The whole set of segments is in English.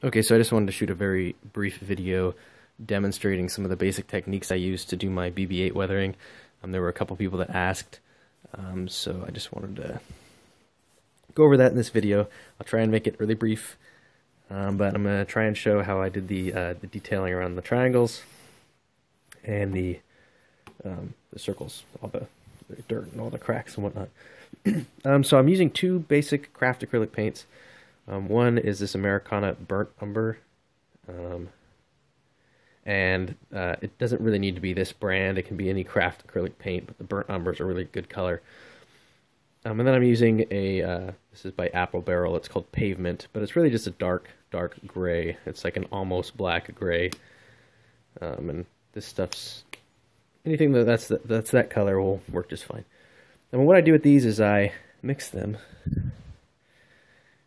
Okay, so I just wanted to shoot a very brief video demonstrating some of the basic techniques I use to do my BB-8 weathering. There were a couple people that asked, so I just wanted to go over that in this video. I'll try and make it really brief, but I'm going to try and show how I did the detailing around the triangles and the circles, all the dirt and all the cracks and whatnot. So I'm using two basic craft acrylic paints. One is this Americana burnt umber, and it doesn't really need to be this brand. It can be any craft acrylic paint, but the burnt umber is a really good color. And then I'm using this is by Apple Barrel. It's called Pavement, but it's really just a dark gray. It's like an almost black gray, and this stuff's anything that's that color will work just fine. And what I do with these is I mix them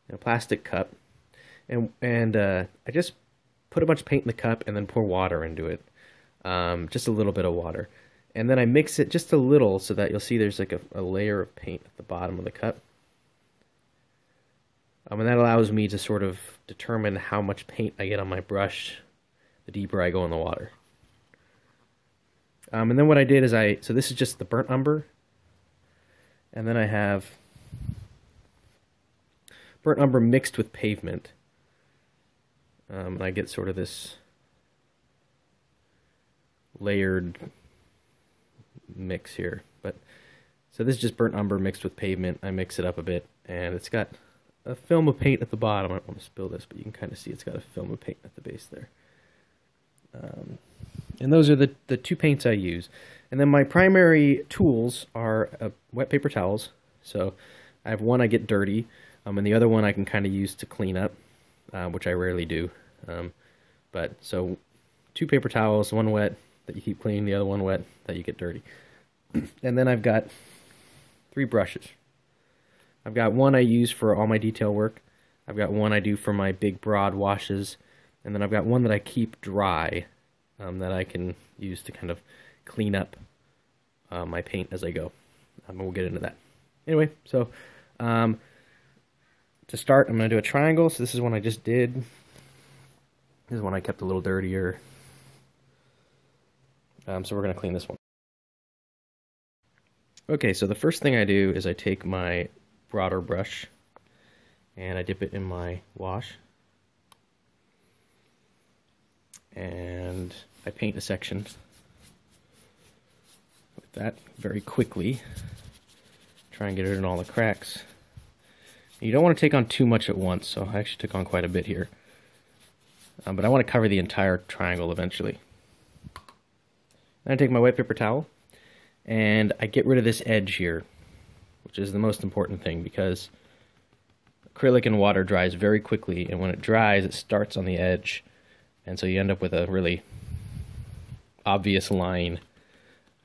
in a plastic cup, and I just put a bunch of paint in the cup and then pour water into it, just a little bit of water, and then I mix it just a little so that you'll see there's like a layer of paint at the bottom of the cup, and that allows me to sort of determine how much paint I get on my brush the deeper I go in the water. And then what I did is so this is just the burnt umber, and then I have burnt umber mixed with pavement, and I get sort of this layered mix here. But so this is just burnt umber mixed with pavement. I mix it up a bit, and it's got a film of paint at the bottom. I don't want to spill this, but you can kind of see it's got a film of paint at the base there. And those are the two paints I use. And then my primary tools are wet paper towels. So I have one I get dirty, and the other one I can kind of use to clean up, which I rarely do. But so two paper towels, one wet that you keep clean, the other one wet that you get dirty. And then I've got three brushes. I've got one I use for all my detail work. I've got one I do for my big broad washes. And then I've got one that I keep dry, that I can use to kind of clean up my paint as I go. We'll get into that. Anyway, so to start, I'm going to do a triangle. So this is one I just did. This is one I kept a little dirtier. So we're going to clean this one. Okay, so the first thing I do is I take my broader brush and I dip it in my wash. And I paint a section with that very quickly. Try and get it in all the cracks. You don't want to take on too much at once, so I actually took on quite a bit here. But I want to cover the entire triangle eventually. Then I take my white paper towel, and I get rid of this edge here, which is the most important thing, because acrylic and water dries very quickly, and when it dries, it starts on the edge, and so you end up with a really obvious line.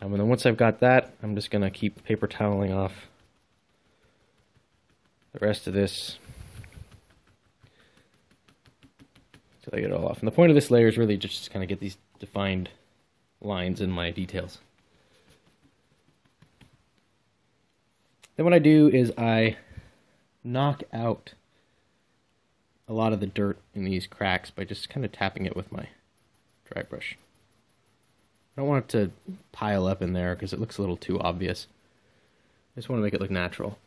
And then once I've got that, I'm just going to keep paper toweling off the rest of this until I get it all off. And the point of this layer is really just to kind of get these defined lines in my details. Then what I do is I knock out a lot of the dirt in these cracks by just kind of tapping it with my dry brush. I don't want it to pile up in there because it looks a little too obvious. I just want to make it look natural.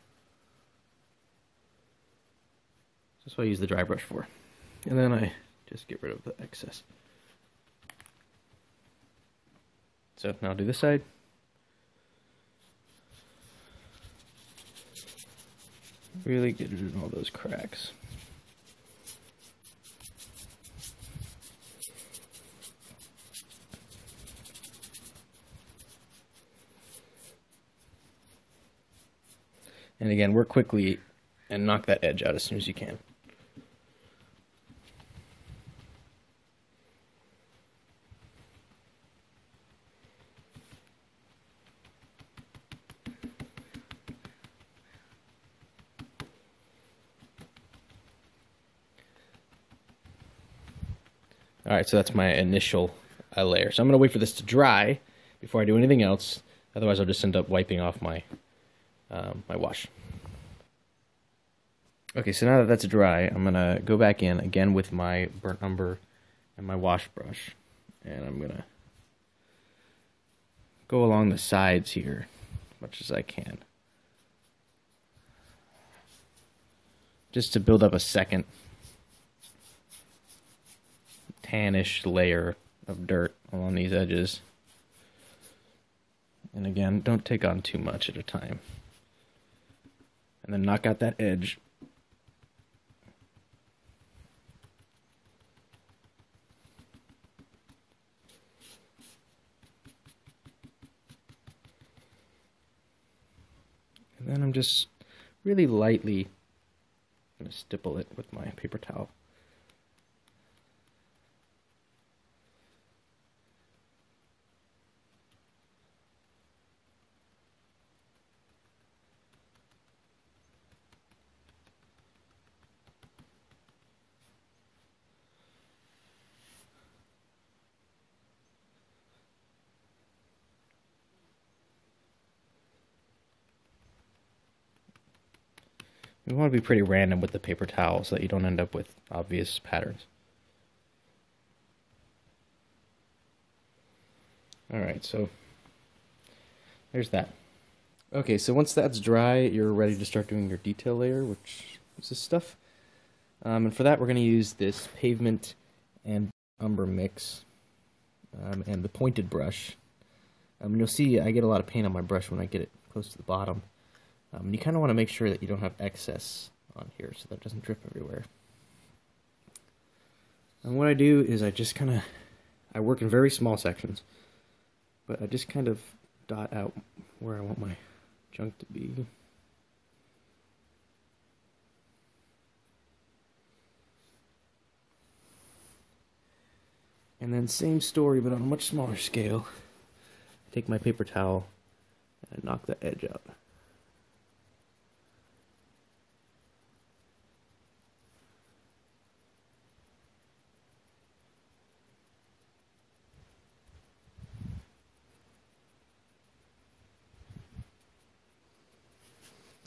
That's what I use the dry brush for. And then I just get rid of the excess. So now I'll do this side. Really get it in all those cracks. And again, work quickly and knock that edge out as soon as you can. Alright, so that's my initial layer. So I'm going to wait for this to dry before I do anything else. Otherwise, I'll just end up wiping off my my wash. Okay, so now that that's dry, I'm gonna go back in again with my burnt umber and my wash brush, and I'm gonna go along the sides here as much as I can, just to build up a second tannish layer of dirt along these edges. And again, don't take on too much at a time. And then knock out that edge. And then I'm just really lightly going to stipple it with my paper towel. You want to be pretty random with the paper towel so that you don't end up with obvious patterns. Alright, so there's that. Okay, so once that's dry, you're ready to start doing your detail layer, which is this stuff. And for that, we're going to use this pavement and umber mix and the pointed brush. You'll see I get a lot of paint on my brush when I get it close to the bottom. You kind of want to make sure that you don't have excess on here so that it doesn't drip everywhere. And what I do is I work in very small sections, but I just kind of dot out where I want my junk to be. And then same story, but on a much smaller scale. I take my paper towel and I knock the edge out.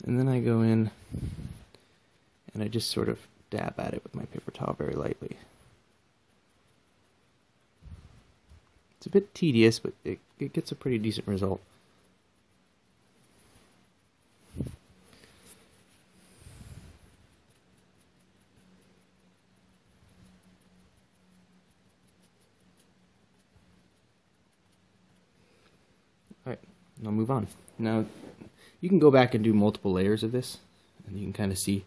And then I go in and I just sort of dab at it with my paper towel very lightly. It's a bit tedious, but it gets a pretty decent result. Alright, I'll move on. Now, you can go back and do multiple layers of this, and you can kind of see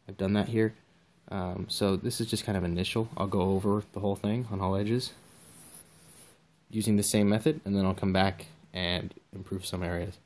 I've done that here. So this is just kind of initial. I'll go over the whole thing on all edges using the same method, and then I'll come back and improve some areas.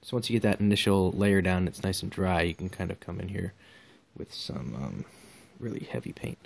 So once you get that initial layer down, it's nice and dry, you can kind of come in here with some really heavy paint.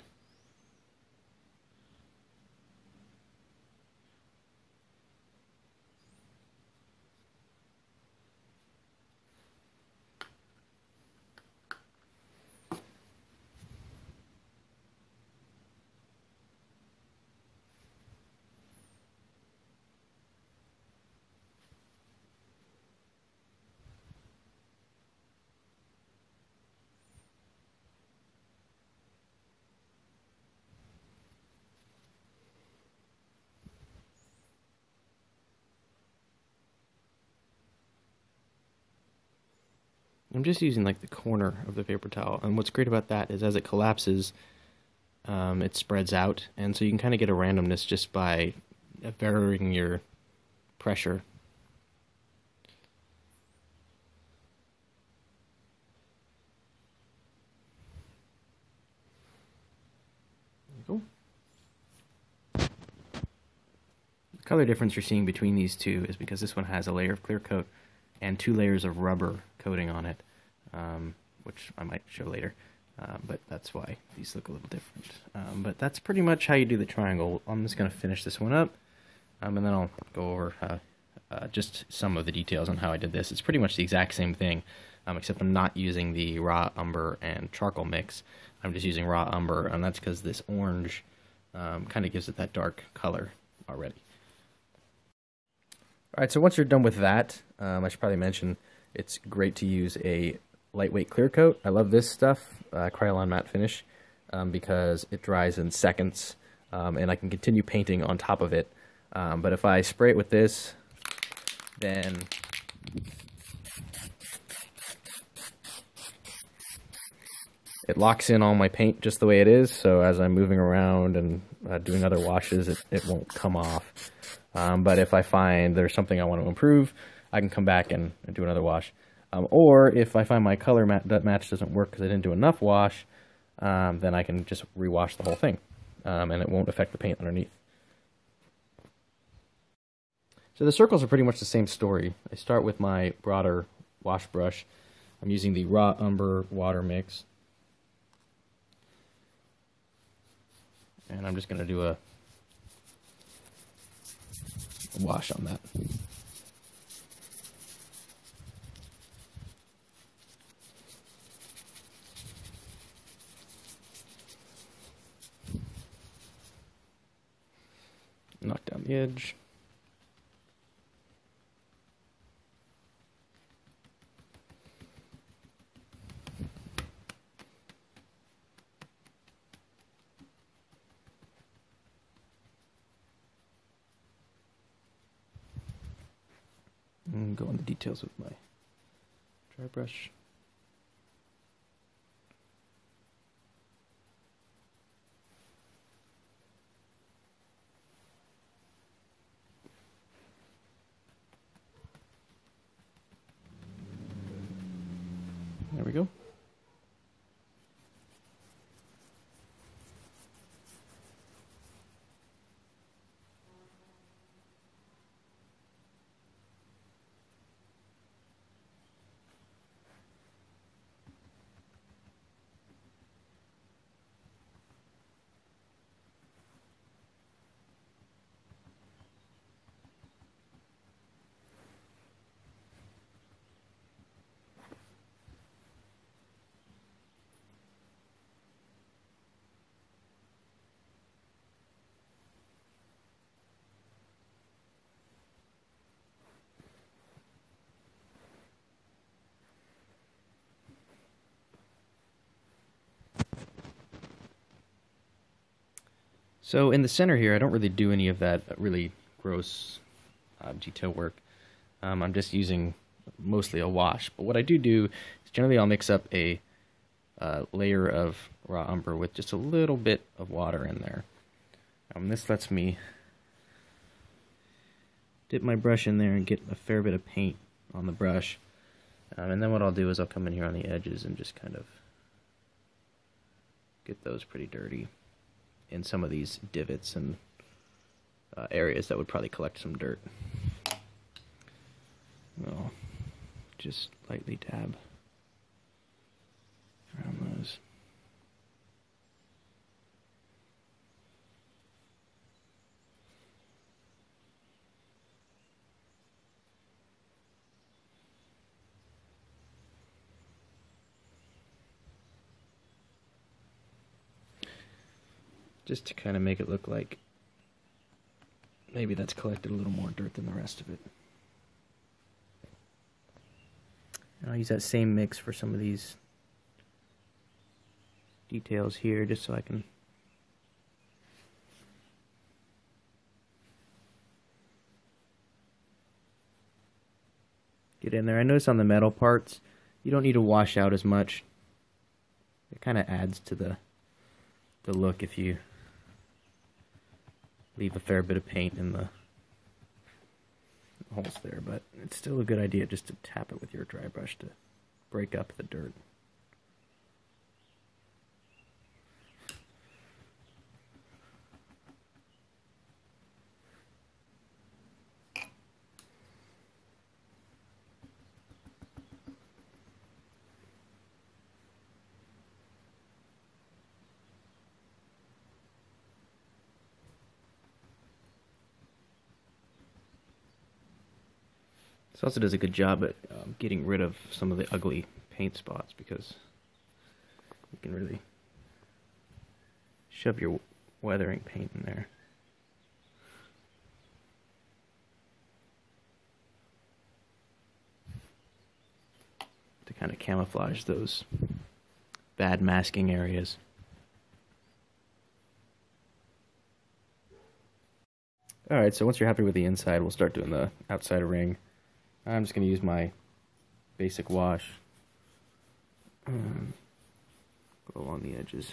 I'm just using like the corner of the paper towel, and what's great about that is as it collapses, it spreads out, and so you can kind of get a randomness just by varying your pressure. There you go. The color difference you're seeing between these two is because this one has a layer of clear coat and 2 layers of rubber coating on it, which I might show later. But that's why these look a little different. But that's pretty much how you do the triangle. I'm just going to finish this one up, and then I'll go over just some of the details on how I did this. It's pretty much the exact same thing, except I'm not using the raw umber and charcoal mix. I'm just using raw umber, and that's because this orange kind of gives it that dark color already. Alright, so once you're done with that, I should probably mention it's great to use a lightweight clear coat. I love this stuff, Krylon matte finish, because it dries in seconds, and I can continue painting on top of it. But if I spray it with this, then it locks in all my paint just the way it is, so as I'm moving around and doing other washes, it won't come off. But if I find there's something I want to improve, I can come back and do another wash. Or if I find my color match doesn't work because I didn't do enough wash, then I can just rewash the whole thing, and it won't affect the paint underneath. So the circles are pretty much the same story. I start with my broader wash brush. I'm using the raw umber water mix. And I'm just going to do a wash on that. Knock down the edge. And go on the details with my dry brush. There we go. So in the center here, I don't really do any of that really gross detail work. I'm just using mostly a wash. But what I do is generally I'll mix up a layer of raw umber with just a little bit of water in there. This lets me dip my brush in there and get a fair bit of paint on the brush. And then what I'll do is I'll come in here on the edges and just kind of get those pretty dirty in some of these divots and areas that would probably collect some dirt. I'll just lightly dab around those. Just to kind of make it look like maybe that's collected a little more dirt than the rest of it. And I'll use that same mix for some of these details here, just so I can get in there. I notice on the metal parts, You don't need to wash out as much. It kind of adds to the look if you leave a fair bit of paint in the holes there, but it's still a good idea just to tap it with your dry brush to break up the dirt. This also does a good job at getting rid of some of the ugly paint spots, because you can really shove your weathering paint in there. To kind of camouflage those bad masking areas. Alright, so once you're happy with the inside, we'll start doing the outside ring. I'm just going to use my basic wash. Go along the edges.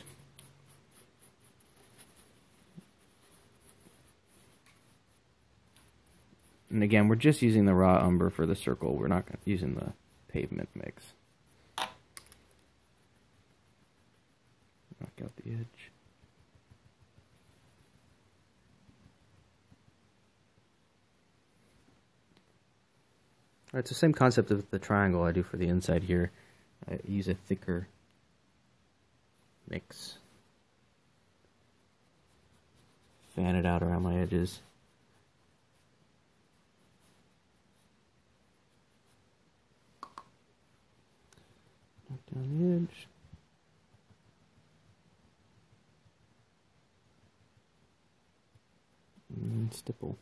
And again, we're just using the raw umber for the circle. We're not using the pavement mix. Knock out the edge. Alright, so same concept of the triangle I do for the inside here. I use a thicker mix. Fan it out around my edges. Knock down the edge. And stipple.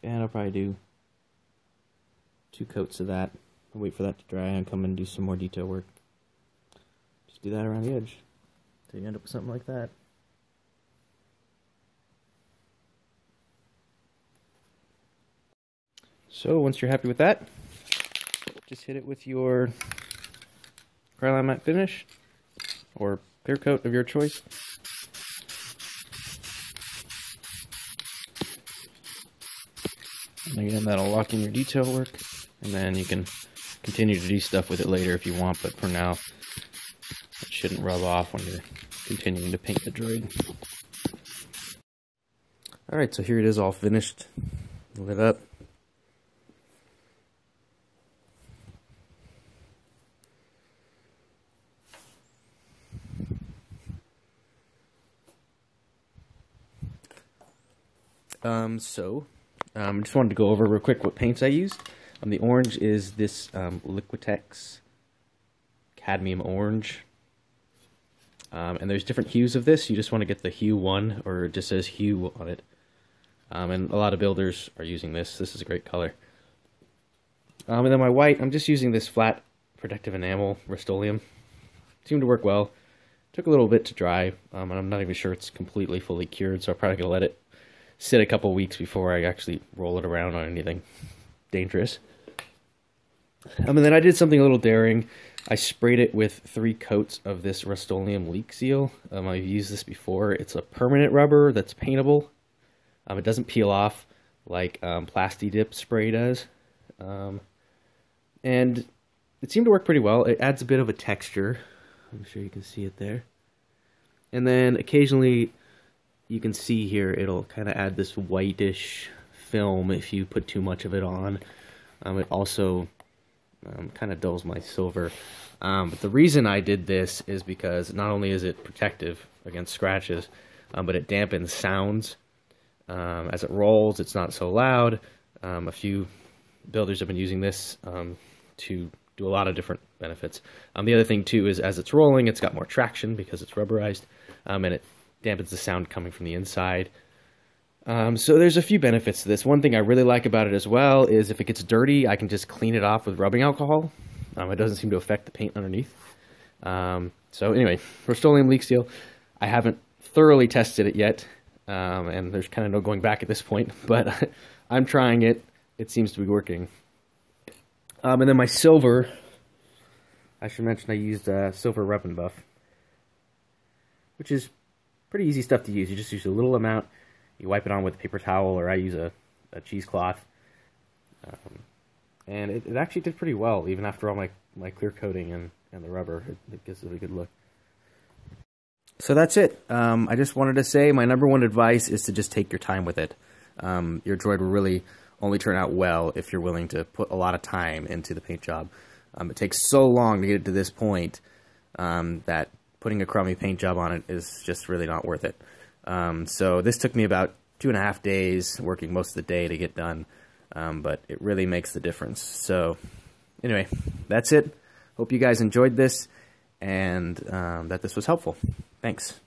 And I'll probably do 2 coats of that. I'll wait for that to dry and come and do some more detail work. Just do that around the edge until you end up with something like that. So once you're happy with that, just hit it with your Crayon matte finish or clear coat of your choice. And again, that'll lock in your detail work, and then you can continue to do stuff with it later if you want, but for now, it shouldn't rub off when you're continuing to paint the droid. Alright, so here it is all finished, lit up. I just wanted to go over real quick what paints I used. The orange is this Liquitex cadmium orange. And there's different hues of this. You just want to get the hue 1, or it just says hue on it. And a lot of builders are using this. This is a great color. And then my white, I'm just using this flat protective enamel Rust-Oleum. Seemed to work well. Took a little bit to dry, and I'm not even sure it's completely fully cured, so I'm probably going to let it sit a couple weeks before I actually roll it around on anything dangerous. And then I did something a little daring. I sprayed it with 3 coats of this Rust-Oleum leak seal. I've used this before. It's a permanent rubber that's paintable. It doesn't peel off like Plasti-Dip spray does. And it seemed to work pretty well. It adds a bit of a texture. I'm sure you can see it there. And then occasionally you can see here it'll kind of add this whitish film if you put too much of it on. It also kind of dulls my silver. But the reason I did this is because not only is it protective against scratches, but it dampens sounds. As it rolls, it's not so loud. A few builders have been using this to do a lot of different benefits. The other thing too is as it's rolling, it's got more traction because it's rubberized, and it dampens the sound coming from the inside. So there's a few benefits to this. One thing I really like about it as well is if it gets dirty, I can just clean it off with rubbing alcohol. It doesn't seem to affect the paint underneath. So anyway, Rust-Oleum leak seal. I haven't thoroughly tested it yet. and there's kind of no going back at this point, but I'm trying it. It seems to be working. And then my silver, I should mention I used silver rub and buff, which is pretty easy stuff to use. You just use a little amount, you wipe it on with a paper towel, or I use a cheesecloth, and it actually did pretty well, even after all my clear coating and the rubber. It gives it a good look. So that's it. I just wanted to say my #1 advice is to just take your time with it. Your droid will really only turn out well if you're willing to put a lot of time into the paint job. It takes so long to get it to this point that putting a crummy paint job on it is just really not worth it. So this took me about 2.5 days, working most of the day to get done, but it really makes the difference. So anyway, that's it. Hope you guys enjoyed this and that this was helpful. Thanks.